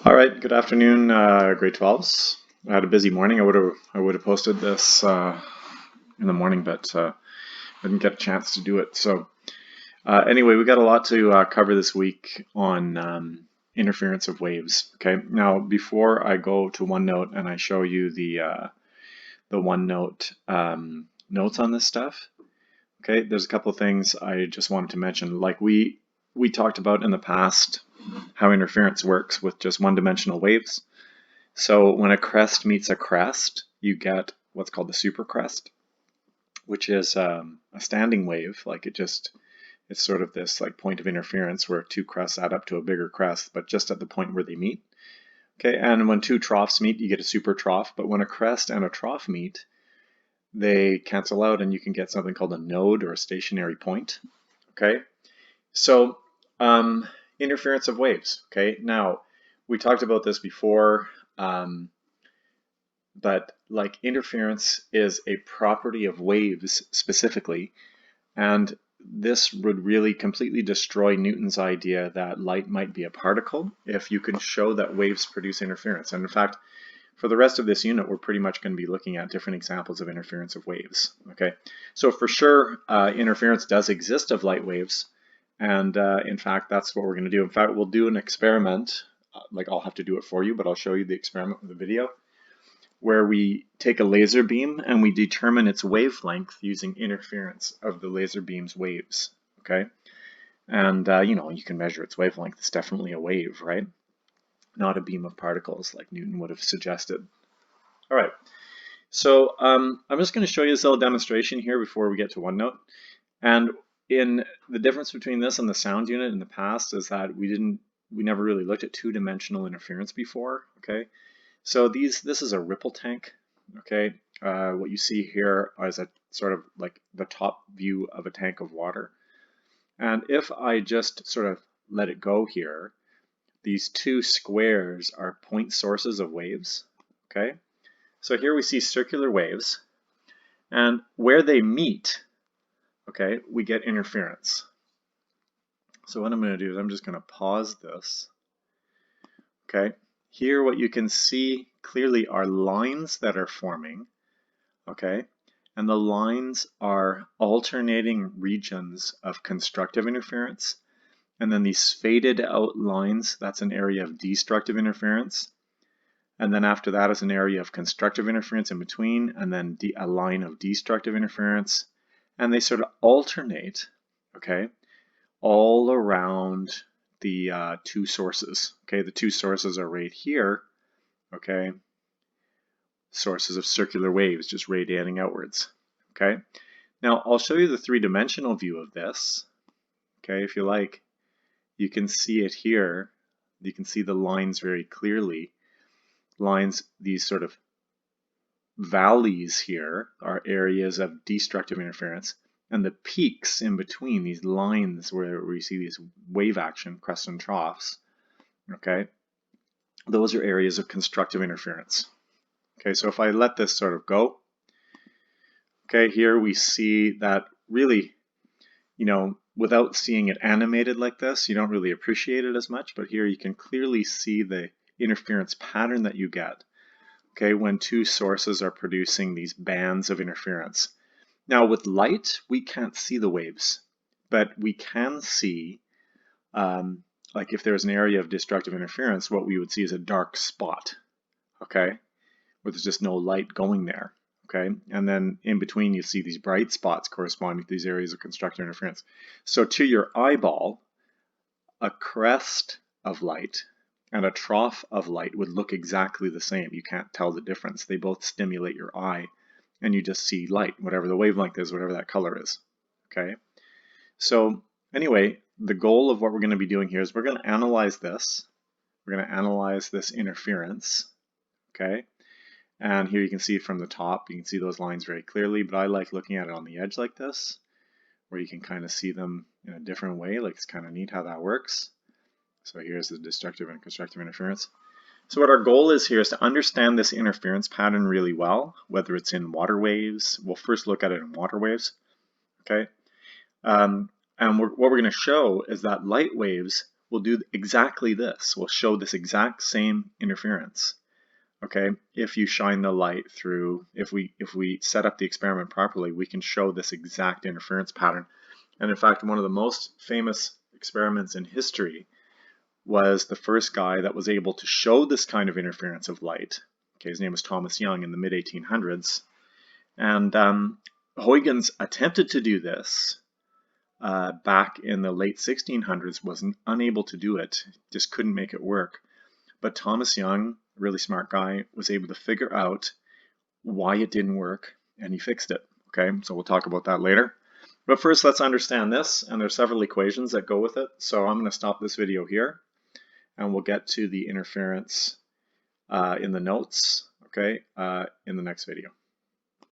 All right, good afternoon, grade 12s. I had a busy morning. I would have posted this in the morning, but I didn't get a chance to do it. So anyway, we got a lot to cover this week on interference of waves. Okay, now before I go to OneNote and I show you the OneNote notes on this stuff, okay, there's a couple of things I just wanted to mention. Like we talked about in the past how interference works with just one-dimensional waves. So when a crest meets a crest, you get what's called the supercrest, which is a standing wave. Like it's sort of this like point of interference where two crests add up to a bigger crest, but just at the point where they meet. Okay, and when two troughs meet, you get a super trough. But when a crest and a trough meet, they cancel out, and you can get something called a node or a stationary point. Okay, so interference of waves. Okay, now we talked about this before. But like interference is a property of waves specifically, and this would really completely destroy Newton's idea that light might be a particle if you can show that waves produce interference. And in fact, for the rest of this unit, we're pretty much going to be looking at different examples of interference of waves. Okay, so for sure, interference does exist of light waves, and in fact, that's what we're going to do. In fact, we'll do an experiment. Like I'll have to do it for you, but I'll show you the experiment with the video, where we take a laser beam and we determine its wavelength using interference of the laser beam's waves, okay? And, you can measure its wavelength. It's definitely a wave, right? Not a beam of particles like Newton would have suggested. All right, so I'm just going to show you this little demonstration here before we get to OneNote. And in the difference between this and the sound unit in the past is that we never really looked at two-dimensional interference before, okay? So this is a ripple tank, okay? What you see here is a sort of like the top view of a tank of water. And if I just sort of let it go here, these two squares are point sources of waves, okay? So here we see circular waves, and where they meet, okay, we get interference. So what I'm going to do is I'm just going to pause this, okay? Here what you can see clearly are lines that are forming, okay? And the lines are alternating regions of constructive interference. And then these faded out lines, that's an area of destructive interference. And then after that is an area of constructive interference in between, and then a line of destructive interference. And they sort of alternate, okay, all around the two sources. Okay, the two sources are right here, okay, sources of circular waves just radiating outwards. Okay, now I'll show you the three-dimensional view of this. Okay, if you like, you can see it here. You can see the lines very clearly. Lines, these sort of valleys here are areas of destructive interference, and the peaks in between, these lines where we see these wave action, crests and troughs, okay, those are areas of constructive interference. Okay, so if I let this sort of go, okay, here we see that really, without seeing it animated like this, you don't really appreciate it as much, but here you can clearly see the interference pattern that you get, okay, when two sources are producing these bands of interference. Now with light, we can't see the waves, but we can see, like if there's an area of destructive interference, what we would see is a dark spot, okay, where there's just no light going there, okay? And then in between you see these bright spots corresponding to these areas of constructive interference. So to your eyeball, a crest of light and a trough of light would look exactly the same. You can't tell the difference. They both stimulate your eye, and you just see light, whatever the wavelength is, whatever that color is, okay? So anyway, the goal of what we're going to be doing here is we're going to analyze this. We're going to analyze this interference, okay? And here you can see from the top, you can see those lines very clearly, but I like looking at it on the edge like this, where you can kind of see them in a different way. Like it's kind of neat how that works. So here's the destructive and constructive interference. So what our goal is here is to understand this interference pattern really well, whether it's in water waves. We'll first look at it in water waves, okay? And what we're going to show is that light waves will do exactly this. We'll show this exact same interference. Okay, if you shine the light through, if we set up the experiment properly, we can show this exact interference pattern. And in fact, one of the most famous experiments in history was the first guy that was able to show this kind of interference of light. Okay, his name was Thomas Young in the mid-1800s. And Huygens attempted to do this back in the late 1600s, was unable to do it, just couldn't make it work. But Thomas Young, a really smart guy, was able to figure out why it didn't work, and he fixed it. Okay, so we'll talk about that later. But first, let's understand this, and there's several equations that go with it. So I'm going to stop this video here, and we'll get to the interference in the notes, okay, in the next video.